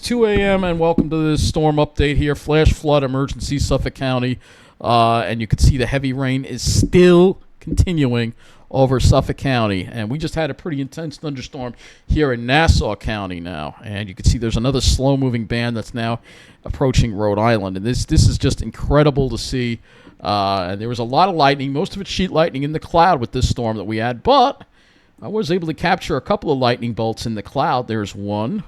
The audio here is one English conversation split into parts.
2 a.m. and welcome to this storm update here. Flash flood emergency, Suffolk County. And you can see the heavy rain is still continuing over Suffolk County. And we just had a pretty intense thunderstorm here in Nassau County now. And you can see there's another slow-moving band that's now approaching Rhode Island. And this is just incredible to see. And there was a lot of lightning, most of it sheet lightning in the cloud with this storm that we had. But I was able to capture a couple of lightning bolts in the cloud. There's one.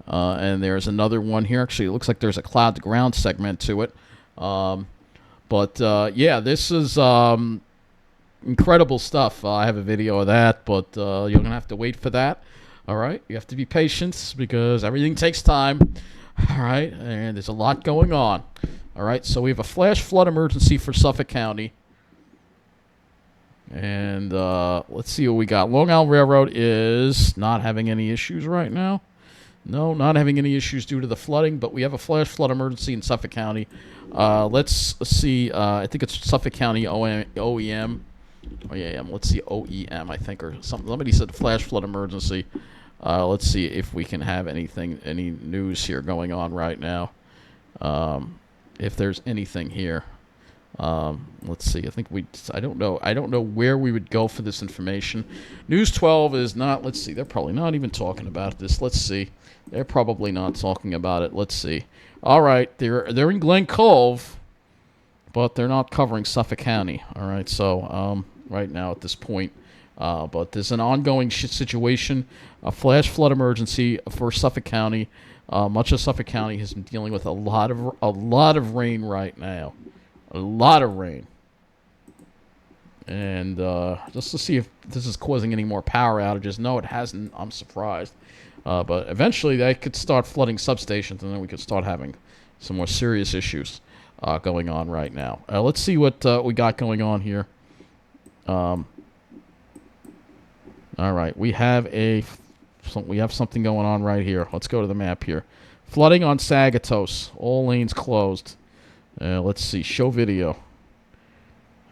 And there's another one here. Actually, it looks like there's a cloud-to-ground segment to it. Yeah, this is incredible stuff. I have a video of that, but you're going to have to wait for that. All right? You have to be patient because everything takes time. All right? And there's a lot going on. All right? So we have a flash flood emergency for Suffolk County. And let's see what we got. Long Island Railroad is not having any issues right now. No, not having any issues due to the flooding, but we have a flash flood emergency in Suffolk County. Let's see. I think it's Suffolk County OEM. Let's see, OEM, I think, or something. Somebody said flash flood emergency. Let's see if we can have any news here going on right now. If there's anything here. Let's see. I don't know where we would go for this information. News 12 is not. Let's see. They're probably not even talking about this. Let's see. They're probably not talking about it. Let's see. All right. They're in Glen Cove, but they're not covering Suffolk County. All right. So right now at this point, but there's an ongoing situation, a flash flood emergency for Suffolk County. Much of Suffolk County has been dealing with a lot of rain right now. A lot of rain. And just to see if this is causing any more power outages. No, it hasn't. I'm surprised. But eventually they could start flooding substations, and then we could start having some more serious issues going on right now. Let's see what we got going on here. All right, we have something going on right here. Let's go to the map here. Flooding on Sagatos. All lanes closed. Let's see. Show video.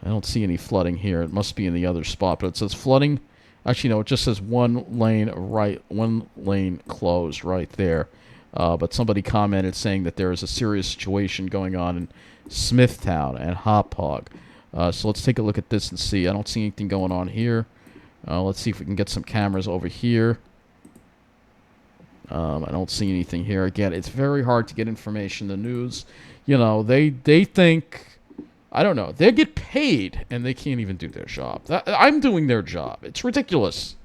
I don't see any flooding here. It must be in the other spot. But it says flooding. Actually, no. It just says one lane closed right there. But somebody commented saying that there is a serious situation going on in Smithtown and Hop Hog. So let's take a look at this and see. I don't see anything going on here. Let's see if we can get some cameras over here. I don't see anything here. Again, it's very hard to get information. The news, they think, I don't know, they get paid and they can't even do their job. I'm doing their job. It's ridiculous.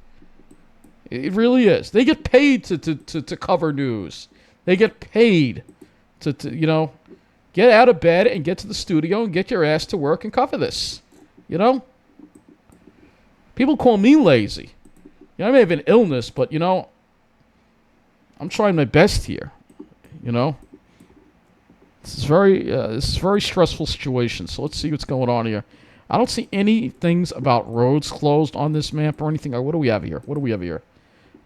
It really is. They get paid to cover news. They get paid to get out of bed and get to the studio and get your ass to work and cover this. People call me lazy. I may have an illness, but, I'm trying my best here, This is a very stressful situation. So let's see what's going on here. I don't see any things about roads closed on this map or anything. What do we have here?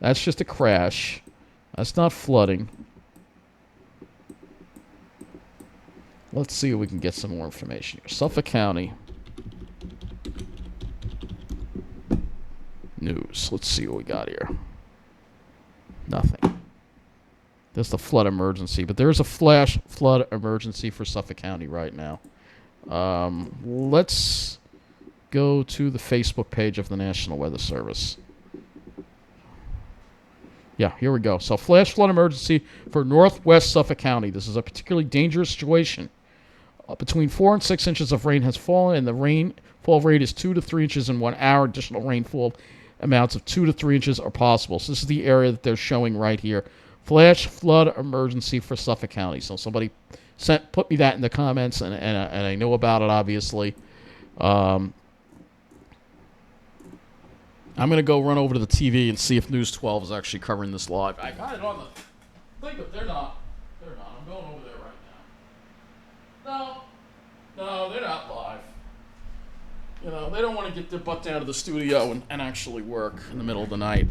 That's just a crash. That's not flooding. Let's see if we can get some more information here. Suffolk County news. Let's see what we got here. Nothing. There's the flood emergency, but there's a flash flood emergency for Suffolk County right now. Let's go to the Facebook page of the National Weather Service. Yeah, here we go. So flash flood emergency for northwest Suffolk County. This is a particularly dangerous situation. Between 4 and 6 inches of rain has fallen, and the rainfall rate is 2 to 3 inches in 1 hour. Additional rainfall amounts of 2 to 3 inches are possible. So this is the area that they're showing right here. Flash flood emergency for Suffolk County. So somebody put me that in the comments, and I know about it, obviously. I'm going to go run over to the TV and see if News 12 is actually covering this live. I got it on the thing, but they're not. They're not. I'm going over there right now. No, they're not live. They don't want to get their butt down to the studio and actually work in the middle of the night.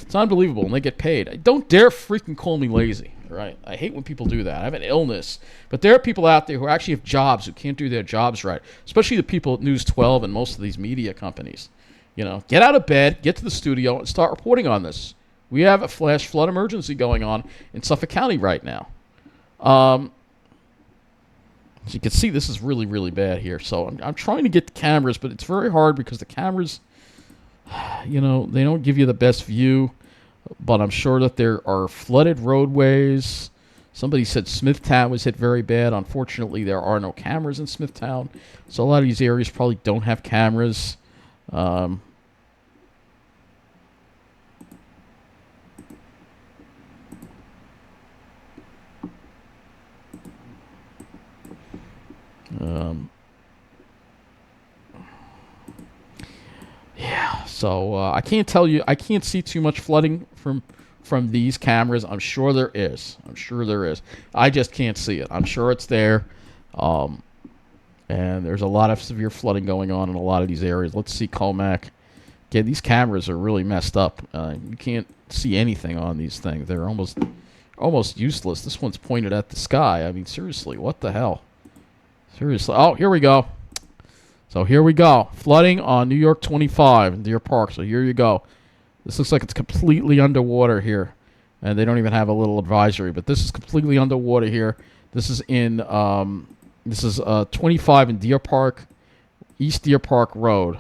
It's unbelievable, and they get paid. Don't dare freaking call me lazy, right? I hate when people do that. I have an illness. But there are people out there who actually have jobs who can't do their jobs right, especially the people at News 12 and most of these media companies. Get out of bed, get to the studio, and start reporting on this, We have a flash flood emergency going on in Suffolk County right now. As you can see, this is really, really bad here. So I'm trying to get the cameras, but it's very hard because the cameras, they don't give you the best view. But I'm sure that there are flooded roadways. Somebody said Smithtown was hit very bad. Unfortunately, there are no cameras in Smithtown. So a lot of these areas probably don't have cameras. So I can't tell you. I can't see too much flooding from these cameras. I'm sure there is. I just can't see it. I'm sure it's there. And there's a lot of severe flooding going on in a lot of these areas. Let's see COMMACK. Yeah, these cameras are really messed up. You can't see anything on these things. They're almost useless. This one's pointed at the sky. I mean, seriously, what the hell? Seriously. Oh, here we go. So here we go. Flooding on New York 25 in Deer Park. So here you go. This looks like it's completely underwater here. And they don't even have a little advisory. But this is completely underwater here. This is in 25 in Deer Park, East Deer Park Road.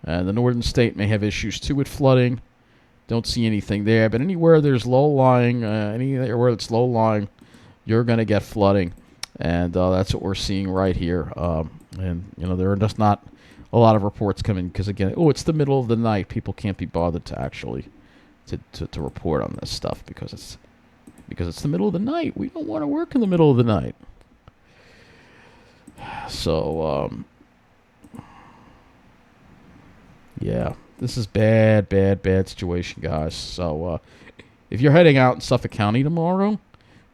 And the northern state may have issues too with flooding. Don't see anything there. But anywhere there's low-lying, anywhere that's low-lying, you're going to get flooding. And that's what we're seeing right here. And, there are just not a lot of reports coming because, again, it's the middle of the night. People can't be bothered to actually to report on this stuff because it's the middle of the night. We don't want to work in the middle of the night. So, yeah, this is bad situation, guys. So, if you're heading out in Suffolk County tomorrow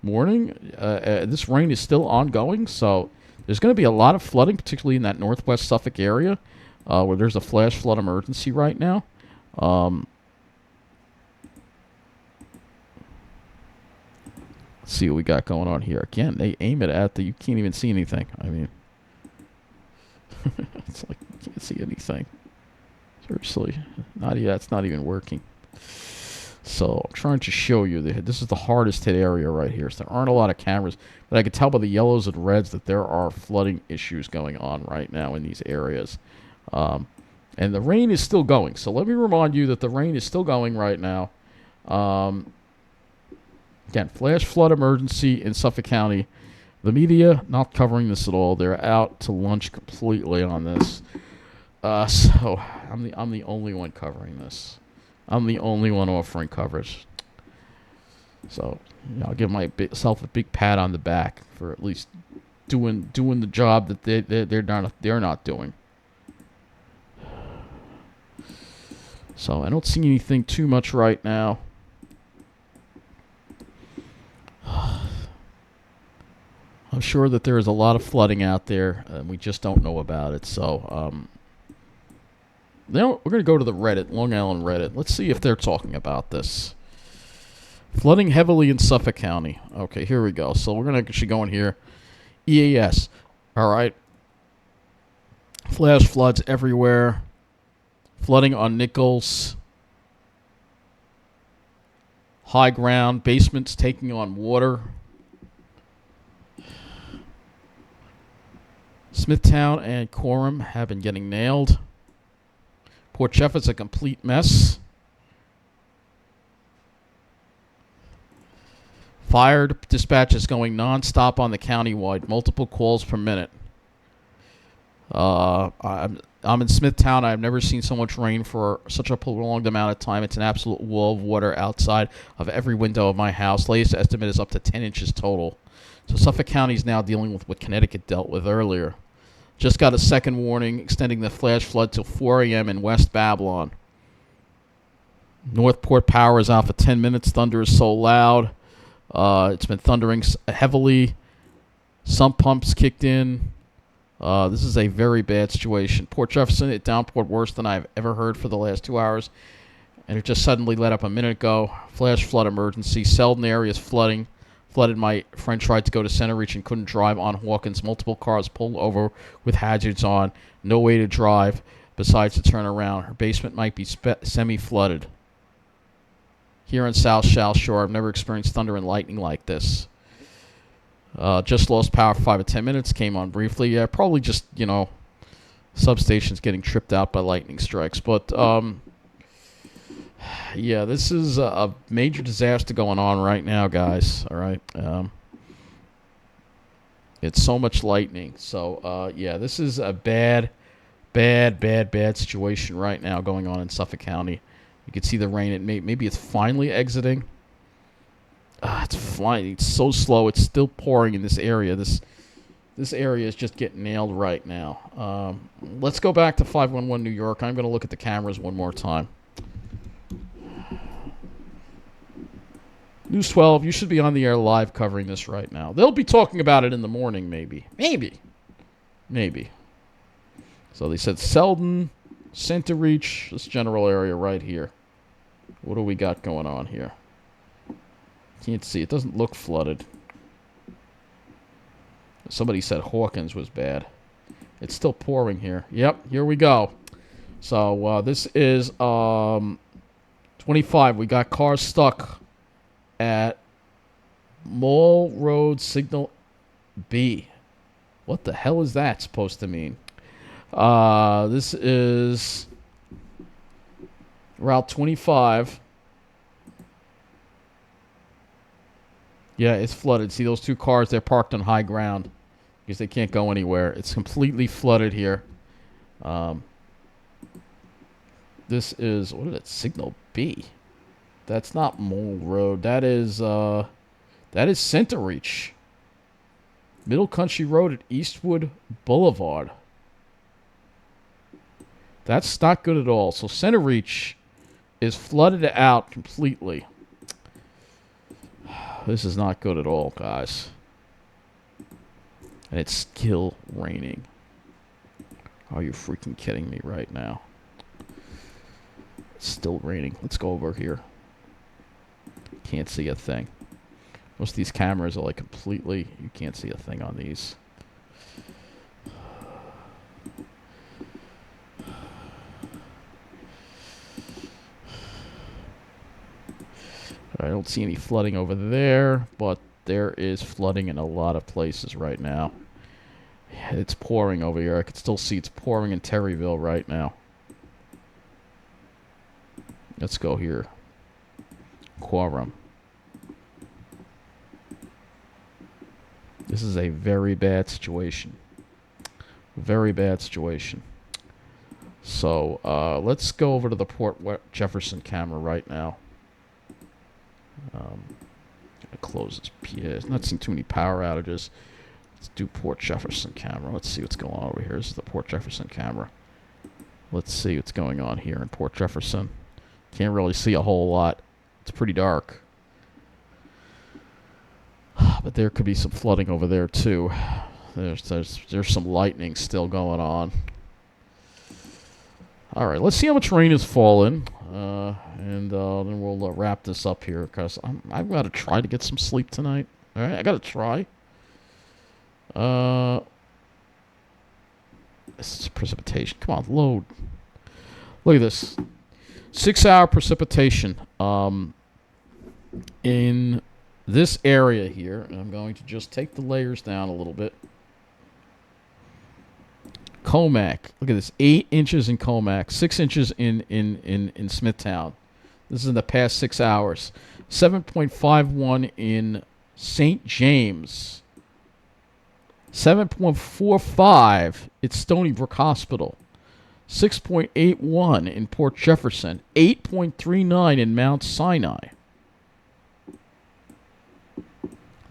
morning, this rain is still ongoing, so there's going to be a lot of flooding, particularly in that northwest Suffolk area, where there's a flash flood emergency right now. Let's see what we got going on here. Again, they aim it at you can't even see anything. I mean, it's like you can't see anything. Seriously, it's not even working. So I'm trying to show you this is the hardest hit area right here. So there aren't a lot of cameras, but I can tell by the yellows and reds that there are flooding issues going on right now in these areas. And the rain is still going. So let me remind you that the rain is still going right now. Again, flash flood emergency in Suffolk County. The media not covering this at all. They're out to lunch completely on this. So I'm the only one covering this. I'm the only one offering coverage. So I'll give myself a big pat on the back for at least doing the job that they're not doing. So I don't see anything too much right now. I'm sure that there is a lot of flooding out there, and we just don't know about it. So we're going to go to the Reddit, Long Island Reddit. Let's see if they're talking about this. Flooding heavily in Suffolk County. Okay, here we go. So we're going to actually go in here. EAS. All right. Flash floods everywhere. Flooding on Nichols. High ground. Basements taking on water. Smithtown and CORAM have been getting nailed. Port Jefferson's a complete mess. Fire dispatch is going nonstop on the countywide, multiple calls per minute. I'm in Smithtown. I've never seen so much rain for such a prolonged amount of time. It's an absolute wall of water outside of every window of my house. Latest estimate is up to 10 inches total. So Suffolk County is now dealing with what Connecticut dealt with earlier. Just got a second warning extending the flash flood till 4 a.m. in West Babylon. Northport power is out for 10 minutes. Thunder is so loud. It's been thundering heavily. Sump pumps kicked in. This is a very bad situation. Port Jefferson, it downpoured worse than I've ever heard for the last 2 hours. And it just suddenly let up a minute ago. Flash flood emergency. Selden area is flooding. Flooded. My friend tried to go to CENTEREACH and couldn't drive on Hawkins. Multiple cars pulled over with hazards on. No way to drive besides to turn around. Her basement might be semi-flooded. here in South Shore. I've never experienced thunder and lightning like this. Just lost power for 5 or 10 minutes. Came on briefly. Yeah, probably just, substations getting tripped out by lightning strikes. But, yeah, this is a major disaster going on right now, guys. All right. It's so much lightning. So, yeah, this is a bad situation right now going on in Suffolk County. You can see the rain. Maybe it's finally exiting. It's flying. It's so slow. It's still pouring in this area. This area is just getting nailed right now. Let's go back to 511 New York. I'm going to look at the cameras one more time. News 12, you should be on the air live covering this right now. They'll be talking about it in the morning, maybe. Maybe. So they said Selden, CENTEREACH, this general area right here. What do we got going on here? Can't see. It doesn't look flooded. Somebody said Hawkins was bad. It's still pouring here. Yep, here we go. So this is 25. We got cars stuck at Mall Road Signal B. What the hell is that supposed to mean? This is Route 25. Yeah, it's flooded. See those two cars? They're parked on high ground because they can't go anywhere. It's completely flooded here. This is, what is it? Signal B. That's not Mole Road. That is CENTEREACH. Middle Country Road at Eastwood Boulevard. That's not good at all. So CENTEREACH is flooded out completely. This is not good at all, guys. And it's still raining. Are you freaking kidding me right now? It's still raining. Let's go over here. Can't see a thing. Most of these cameras are like completely... You can't see a thing on these. I don't see any flooding over there, but there is flooding in a lot of places right now. It's pouring over here. I can still see it's pouring in Terryville right now. Let's go here. CORAM. This is a very bad situation. Very bad situation. So, let's go over to the Port Jefferson camera right now. Gotta close this PA. Not seeing too many power outages. Let's do Port Jefferson camera. Let's see what's going on over here. This is the Port Jefferson camera. Let's see what's going on here in Port Jefferson. Can't really see a whole lot. It's pretty dark. But there could be some flooding over there too. There's some lightning still going on. All right, let's see how much rain has fallen, and then we'll wrap this up here because I've got to try to get some sleep tonight. All right, I got to try. This is precipitation. Come on, load. Look at this. 6-hour precipitation in this area here. And I'm going to just take the layers down a little bit. COMMACK. Look at this. 8 inches in COMMACK. 6 inches in SMITHTOWN. This is in the past 6 hours. 7.51 in St. James. 7.45 at Stony Brook Hospital. 6.81 in Port Jefferson. 8.39 in Mount Sinai.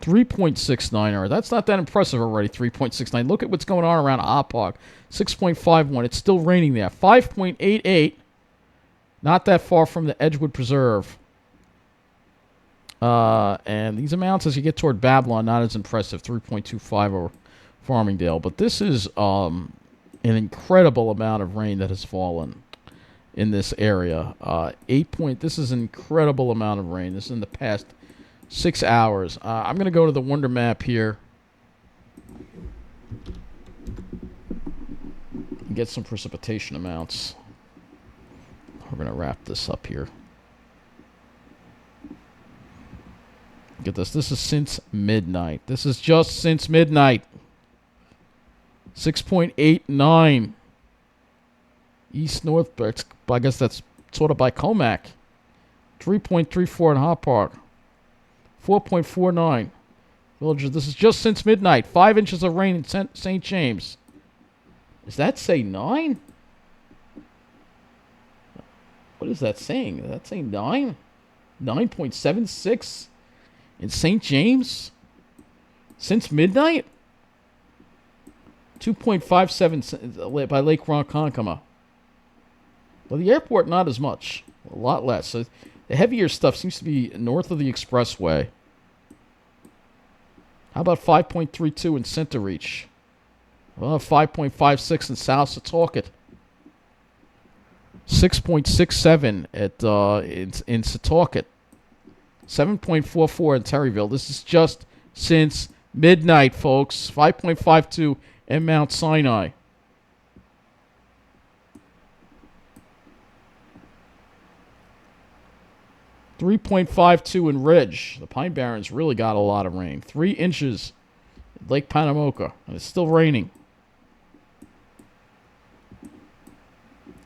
3.69. That's not that impressive already. 3.69. Look at what's going on around Oppog. 6.51. It's still raining there. 5.88. Not that far from the Edgewood Preserve. And these amounts as you get toward Babylon, not as impressive. 3.25 over Farmingdale. But this is an incredible amount of rain that has fallen in this area. This is an incredible amount of rain. This is in the past 6 hours. I'm going to go to the Wonder Map here and get some precipitation amounts. We're going to wrap this up here. Look at this. This is since midnight. This is just since midnight. 6.89. East-north. I guess that's sort of by COMMACK. 3.34 in Hot Park. 4.49. Villagers. This is just since midnight. 5 inches of rain in St. James. Does that say 9? What is that saying? Does that say 9? 9.76 in St. James? Since midnight? 2.57 by Lake Ronkonkoma. Well, the airport, not as much. A lot less. So the heavier stuff seems to be north of the expressway. How about 5.32 in CENTEREACH? Well, 5.56 in South Setauket. 6.67 in Setauket. 7.44 in Terryville. This is just since midnight, folks. 5.52 in Mount Sinai. .52 in Ridge. The Pine Barrens really got a lot of rain. 3 inches at Lake Panamoka. And it's still raining.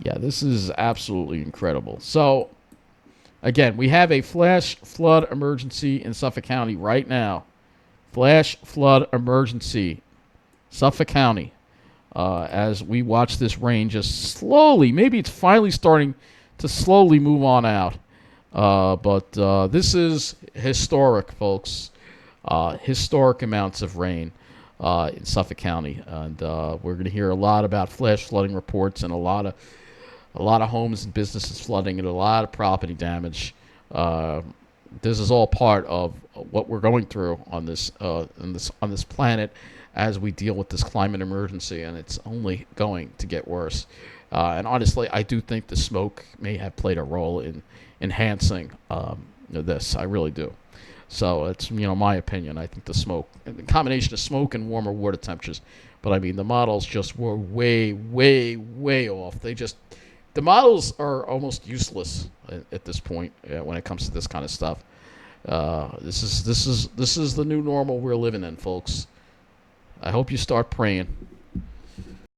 Yeah, this is absolutely incredible. So, again, we have a flash flood emergency in Suffolk County right now. Flash flood emergency. Suffolk County. As we watch this rain just slowly, maybe it's finally starting to slowly move on out. But this is historic, folks. Historic amounts of rain in Suffolk County. And we're going to hear a lot about flash flooding reports and a lot of homes and businesses flooding and a lot of property damage. This is all part of what we're going through on this planet as we deal with this climate emergency, and it's only going to get worse. And honestly, I do think the smoke may have played a role in enhancing this. I really do. So it's my opinion. I think the combination of smoke and warmer water temperatures. But I mean, the models just were way, way, way off. The models are almost useless at this point when it comes to this kind of stuff. This is the new normal we're living in, folks. I hope you start praying.